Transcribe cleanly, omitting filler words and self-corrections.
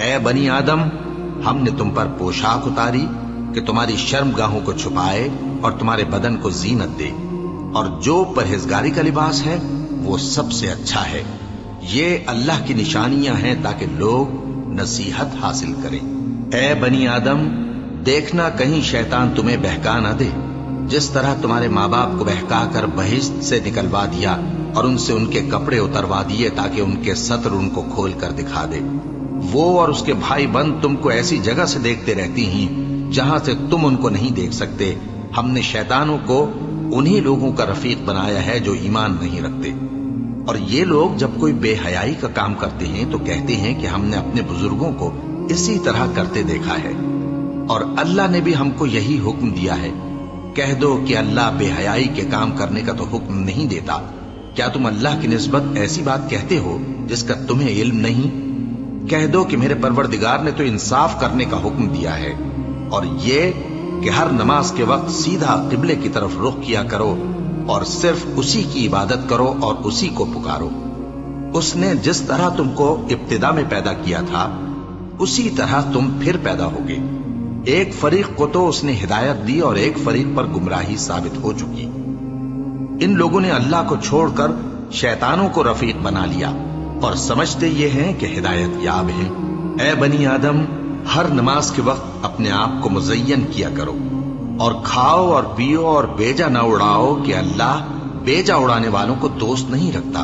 اے بنی آدم، ہم نے تم پر پوشاک اتاری کہ تمہاری شرمگاہوں کو چھپائے اور تمہارے بدن کو زینت دے، اور جو پرہیزگاری کا لباس ہے وہ سب سے اچھا ہے۔ یہ اللہ کی نشانیاں ہیں تاکہ لوگ نصیحت حاصل کریں۔ اے بنی آدم، دیکھنا کہیں شیطان تمہیں بہکا نہ دے، جس طرح تمہارے ماں باپ کو بہکا کر بہشت سے نکلوا دیا اور ان سے ان کے کپڑے اتروا دیے تاکہ ان کے ستر ان کو کھول کر دکھا دے۔ وہ اور اس کے بھائی بند تم کو ایسی جگہ سے دیکھتے رہتی ہیں جہاں سے تم ان کو نہیں دیکھ سکتے۔ ہم نے شیطانوں کو انہی لوگوں کا رفیق بنایا ہے جو ایمان نہیں رکھتے۔ اور یہ لوگ جب کوئی بے حیائی کا کام کرتے ہیں تو کہتے ہیں کہ ہم نے اپنے بزرگوں کو اسی طرح کرتے دیکھا ہے، اور اللہ نے بھی ہم کو یہی حکم دیا ہے۔ کہہ دو کہ اللہ بے حیائی کے کام کرنے کا تو حکم نہیں دیتا۔ کیا تم اللہ کی نسبت ایسی بات کہتے ہو جس کا تمہیں علم نہیں؟ کہہ دو کہ میرے پروردگار نے تو انصاف کرنے کا حکم دیا ہے، اور یہ کہ ہر نماز کے وقت سیدھا قبلے کی طرف رخ کیا کرو اور صرف اسی کی عبادت کرو اور اسی کو پکارو۔ اس نے جس طرح تم کو ابتدا میں پیدا کیا تھا اسی طرح تم پھر پیدا ہوگے۔ ایک فریق کو تو اس نے ہدایت دی اور ایک فریق پر گمراہی ثابت ہو چکی۔ ان لوگوں نے اللہ کو چھوڑ کر شیطانوں کو رفیق بنا لیا اور سمجھتے یہ ہیں کہ ہدایت یاب ہیں۔ اے بنی آدم، ہر نماز کے وقت اپنے آپ کو مزین کیا کرو، اور کھاؤ اور پیو اور بیجا نہ اڑاؤ کہ اللہ بیجا اڑانے والوں کو دوست نہیں رکھتا۔